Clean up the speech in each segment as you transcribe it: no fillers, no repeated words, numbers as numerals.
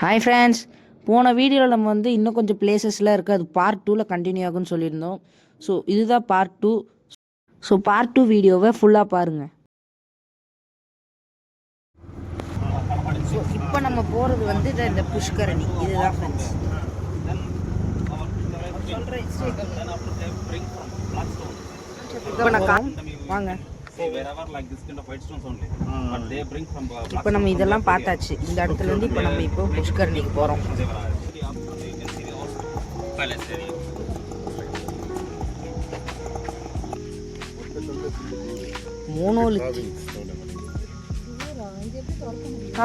Hi friends, போன வீடியோவில் நம்ம இன்னும் கொஞ்சம் பிளேசஸ்லாம் இருக்குது, அது பார்ட் 2ல் கண்டினியூ ஆகும்னு சொல்லியிருந்தோம். ஸோ இதுதான் பார்ட் 2. ஸோ பார்ட் 2 வீடியோவை ஃபுல்லாக பாருங்கள். ஸோ இப்போ நம்ம போகிறது இந்த புஷ்கரணி இதுதான் ஃப்ரெண்ட்ஸ். இப்போ நான் வாங்க. இப்போ நம்ம இதெல்லாம் பார்த்தாச்சு. இந்த இடத்துல இருந்து இப்போ நம்ம இப்போ புஷ்கரணிக்கு போகிறோம். மோனோலித்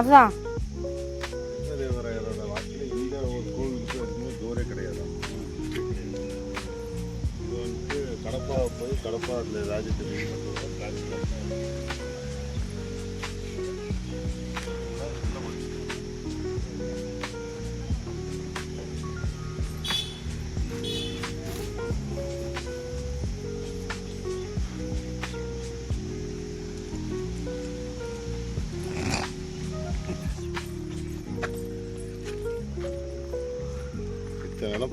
அதான் கடப்பா போய் கடப்பா ராஜகிரி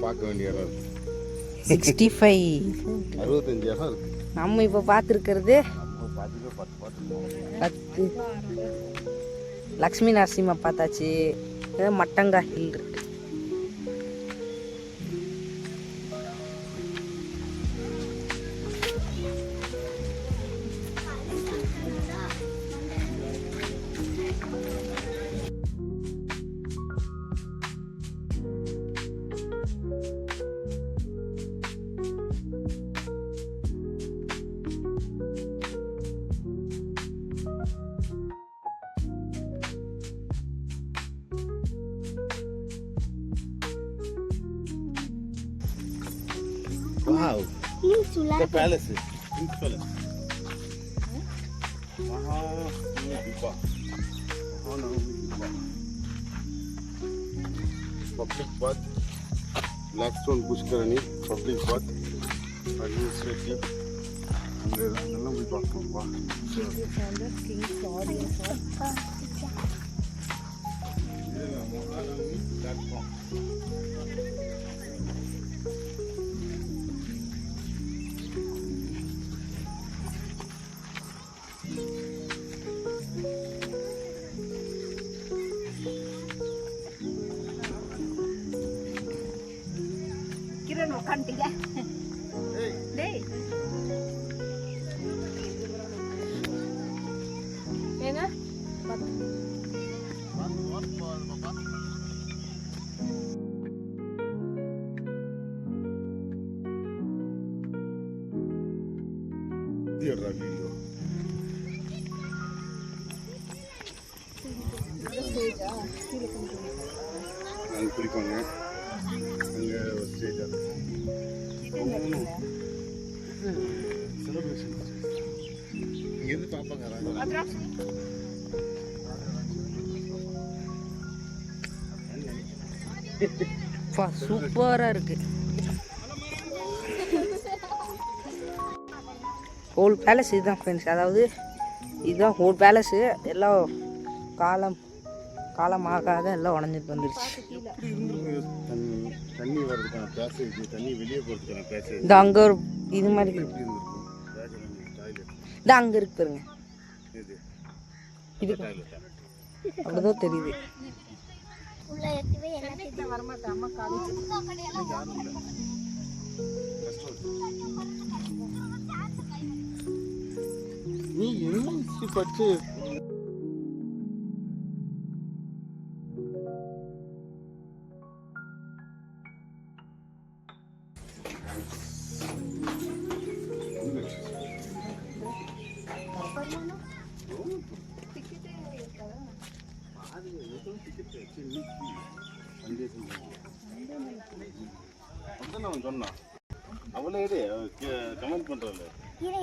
பார்க்க வேண்டிய இடம் 65 65 இடம் இருக்கு. நம்ம இப்போ பார்த்துருக்கிறது 10 லக்ஷ்மி நரசிம்மா பார்த்தாச்சு. மட்டங்கா ஹில் இருக்கு. Wow, the palace is King's Palace. Public bath, Blackstone Pushkarani, public bath, administrative. அங்கெல்லாம் போய் பார்க்கணும்பா. அங்கே குளிப்பாங்க. அங்கே ஒரு ஸ்டேஜ் செலிப்ரேஷன் இங்கேருந்து பார்ப்பாங்க. சூப்பராக இருக்கு. ஹோல் பேலஸ் இதுதான் ஃப்ரெண்ட்ஸ். அதாவது இதுதான் ஹோல் பேலஸு. எல்லாம் காலமாகாத எல்லாம் உடஞ்சிட்டு வந்துருச்சு. தண்ணி வர்றதுக்கான பேசேஜ், தண்ணி வெளியே போகிறதுக்கான பேசேஜ் இது அங்கே ஒரு இது மாதிரி இருக்கு. இது அங்கே இருக்கு பாருங்க. இது அப்படிதான் தெரியுது. நீ என்ன பச்சு சொன்னான். அவளே கமெண்ட் பண்றாள்.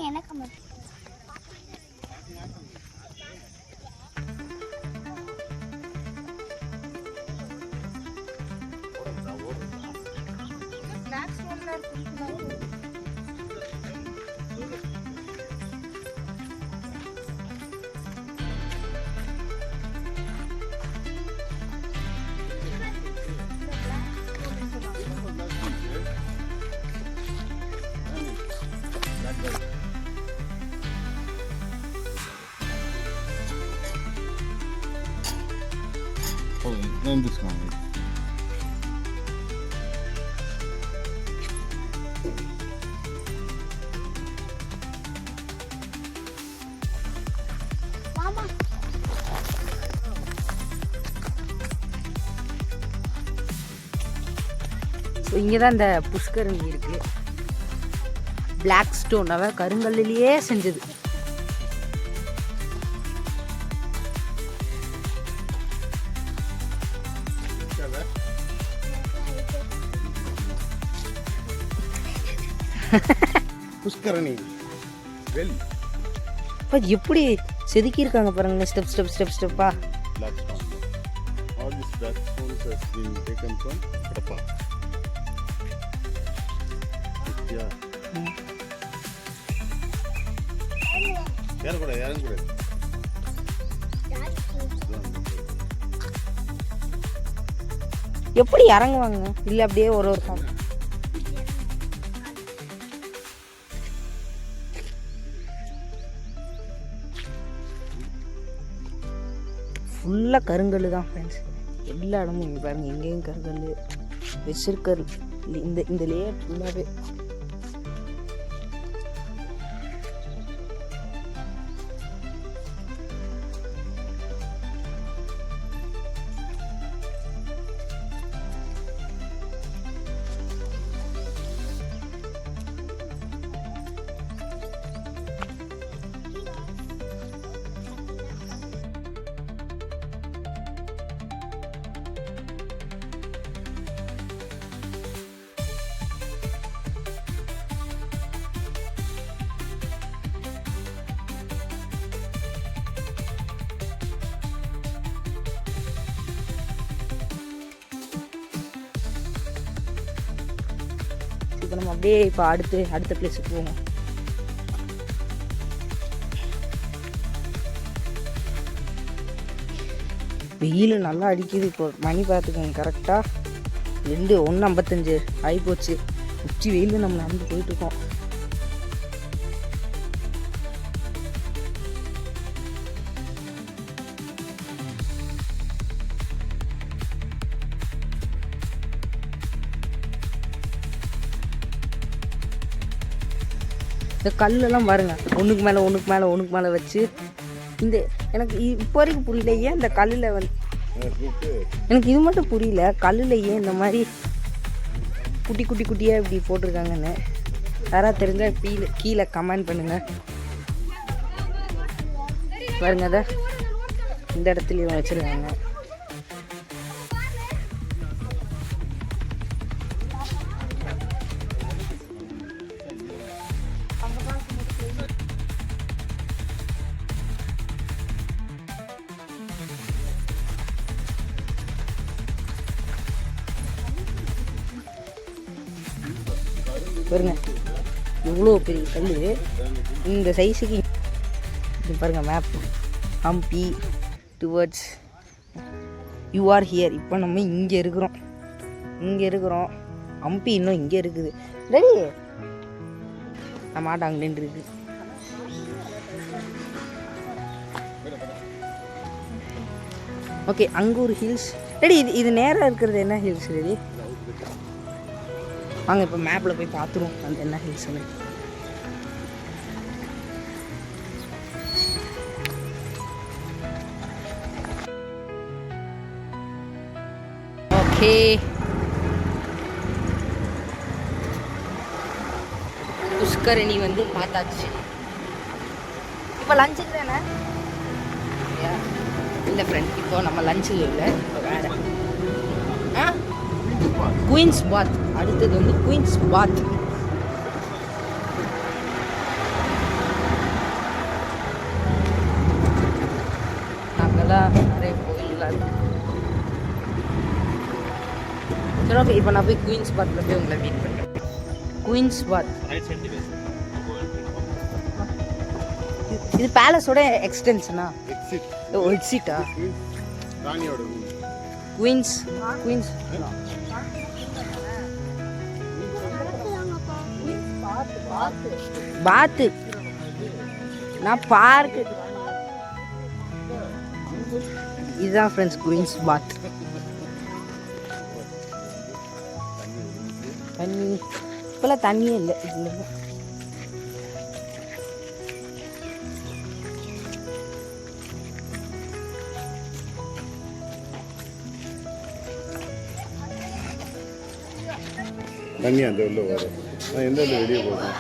என்ன comment? Then this one. Mama. So இங்கே தான் இந்த புஷ்கரணி இருக்குது. பிளாக் ஸ்டோன் அவ கருங்கல்லிலேயே செஞ்சது. புஷ்கரணி வெல் இப்போ எப்படி செதுக்கி இருக்காங்க பாருங்க, ஸ்டெப் ஸ்டெப் ஸ்டெப் ஸ்டெப்பா. black stone. All these black stones has been taken from Kadapa. Yeah. யாரும் கூட எப்படி இறங்குவாங்க? இல்லை அப்படியே ஒரு கால் ஃபுல்லாக கருங்கல் தான் ஃப்ரெண்ட்ஸ். எல்லா இடமும் இங்கே பாருங்கள், எங்கேயும் கருங்கல் வச்சிருக்கல். இந்த லேயர் ஃபுல்லாகவே இப்போ நம்ம அப்படியே இப்போ அடுத்த பிளேஸுக்கு போவோம். வெயில் நல்லா அடிக்குது. இப்போ மணி பார்த்துக்கோங்க, கரெக்டாக 1:55 ஆகிப்போச்சு. உச்சி வெயில் நம்ம நடந்து போயிட்டுருக்கோம். இந்த கல்லெல்லாம் பாருங்க, ஒன்றுக்கு மேலே வச்சு. இந்த எனக்கு இப்போ வரைக்கும் புரியல, ஏன் இந்த கல்லில் எனக்கு இது மட்டும் புரியல, கல்லில் ஏன் இந்த மாதிரி குட்டியாக இப்படி போட்டிருக்காங்கன்னு. யாராவது தெரிஞ்சால் கீழே கமெண்ட் பண்ணுங்க. பாருங்க, அதை இந்த இடத்துலையும் வச்சுருக்காங்க. பாருங்க, இவ்வளோ பெரிய கல். இந்த சைஸுக்கு இது பாருங்க, map Hampi towards you are here. இப்போ நம்ம இங்கே இருக்கிறோம். ஹம்பி இன்னும் இங்கே இருக்குது. ரெடி நம்ம மாட்டை அங்கே நின்றுருக்கு. ஓகே, அங்கே ஒரு ஹில்ஸ். ரெடி இது நேராக இருக்கிறது என்ன ஹில்ஸ்? ரெடி வாங்க இப்போ மேப்பில் போய் பார்த்துருவோம் அந்த என்ன ஹில்ஸ்னு. ஓகே, புஷ்கரணி வந்து பார்த்தாச்சு. இப்போ லஞ்சுக்கு தானே? இல்லை ஃப்ரெண்ட், இப்போ நம்ம லஞ்சுக்கு இல்லை, இப்போ வேறு குயின்ஸ் பாத். அடுத்தது வந்து குயின்ஸ் பாத். அங்கெல்லாம் நிறைய கோயில்கள் இருக்கு. சரி, ஓகே, இப்போ நான் போய் குயின்ஸ் பாத்தில் போய் உங்களை மீட் பண்ணுறேன். குயின்ஸ் பாத் இது பேலஸோட எக்ஸ்டென்ஷனா? எக்ஸிட்டா? குயின்ஸ் பாத்து நான் பார்க்கு இதுதான் ஃப்ரெண்ட்ஸ் குயின்ஸ் பாத். தண்ணி இப்போல்லாம் தண்ணியே இல்லை இதில். தண்ணி அந்த உள்ள வரும். நான் எந்த வெளியே போகிறேன்.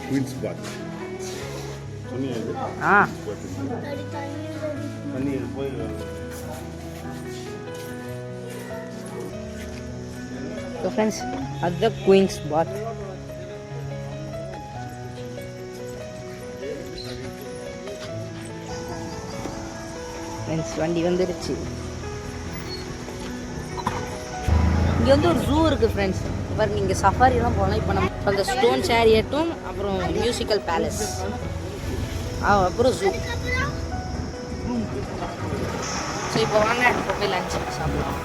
குயின்ஸ் பாத் சொன்னியா இது? ஆ தண்ணி போய் ஃப்ரெண்ட்ஸ் அதுதான் குயின்ஸ் பாத். ஃப்ரெண்ட்ஸ் வண்டி வந்துடுச்சு. இங்கே வந்து ஒரு ஜூ இருக்குது ஃப்ரெண்ட்ஸ். பாருங்க இங்கே சஃபாரிலாம் போகலாம். இப்போ நம்ம அந்த ஸ்டோன் சேரியட்டும் அப்புறம் மியூசிக்கல் பேலஸ் அப்புறம் ஜூ. ஸோ இப்போ வாங்க இப்போ போய் லஞ்ச் சாப்பிடலாம்.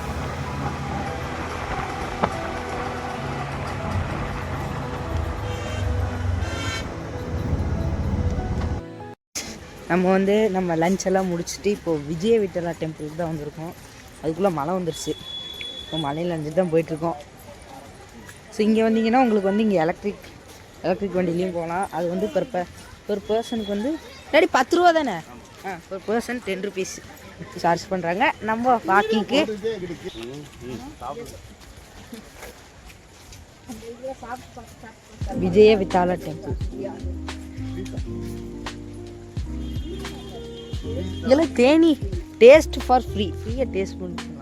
நம்ம வந்து நம்ம லஞ்ச் எல்லாம் முடிச்சுட்டு இப்போது விஜய விட்டலா டெம்பிளுக்கு தான் வந்திருக்கோம். அதுக்குள்ளே மழை வந்துருச்சு. இப்போ மலையில் லஞ்சுட்டு தான் போயிட்டுருக்கோம். ஸோ இங்கே வந்தீங்கன்னா உங்களுக்கு வந்து இங்கே எலக்ட்ரிக் வண்டிலையும் போகலாம். அது வந்து பெர் பர்சனுக்கு வந்து டேடி 10 ரூபா தானே? பெர் பர்சன் 10 rupees சார்ஜ் பண்ணுறாங்க. நம்ம வாக்கிங்க்கு விஜய வித்தாலா டெம்பிள். இதெல்லாம் தேனி டேஸ்ட் ஃபார் ஃப்ரீயாக டேஸ்ட் பண்ணிக்கலாம்.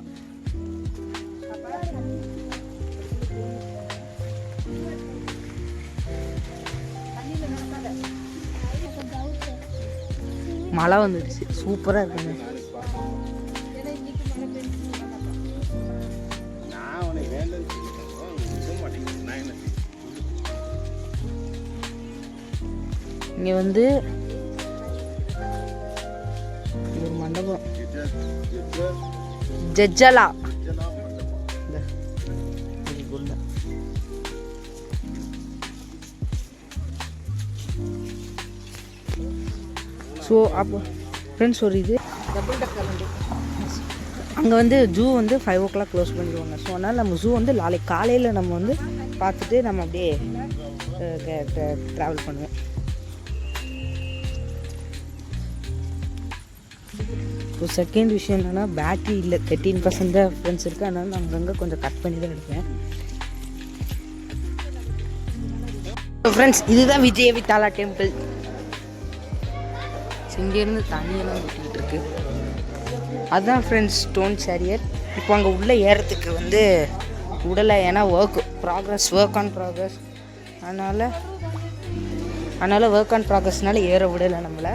மழை வந்துடுச்சு. சூப்பராக இருக்குங்க. இங்கே வந்து ஒரு மண்டபம் ஜஜ்ஜலா. ஸோ அப்போ ஃப்ரெண்ட்ஸ் ஒரு இது டபுள் டக்கர் வண்டி. அங்கே வந்து ஜூ வந்து 5 o'clock க்ளோஸ் பண்ணிடுவாங்க. ஸோ அதனால் நம்ம ஜூ வந்து நாளைக்கு காலையில் நம்ம வந்து பார்த்துட்டு நம்ம அப்படியே ட்ராவல் பண்ணுவோம். ஸோ செகண்ட் விஷயம் என்னென்னா பேட்ரி இல்லை, 13% தான் ஃப்ரெண்ட்ஸ் இருக்குது. அதனால் நான் அங்கங்கே கொஞ்சம் கட் பண்ணி தான் எடுப்பேன். ஃப்ரெண்ட்ஸ் இதுதான் விஜய வித்தாலா டெம்பிள். இங்கேருந்து தண்ணியெல்லாம் ஊற்றிக்கிட்டு இருக்கு. அதுதான் ஃப்ரெண்ட்ஸ் ஸ்டோன் சேரியட். இப்போ அங்கே உள்ளே ஏறத்துக்கு வந்து விடலை. ஏன்னா ஒர்க் ஆன் ப்ராக்ரஸ் அதனால் ஒர்க் ஆன் ப்ராக்ரஸ்னால ஏற விடலை நம்மளை.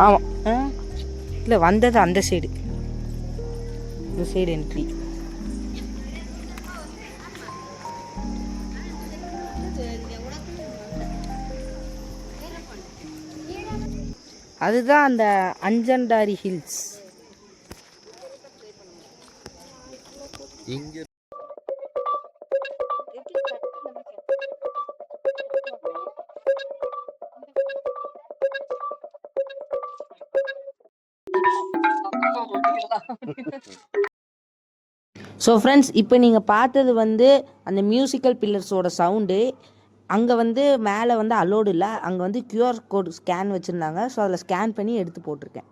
ஆமாம் இல்லை வந்தது அந்த சைடு, இந்த சைடு என்ட்ரி. அதுதான் அந்த அஞ்சண்டாரி ஹில்ஸ். இங்க ஸோ ஃப்ரெண்ட்ஸ் இப்போ நீங்கள் பார்த்தது வந்து அந்த மியூசிக்கல் பில்லர்ஸோட சவுண்டு. அங்கே வந்து மேலே வந்து அலோடு இல்லை. அங்கே வந்து QR கோட் ஸ்கேன் வச்சுருந்தாங்க. ஸோ அதில் ஸ்கேன் பண்ணி எடுத்து போட்டிருக்கேன்.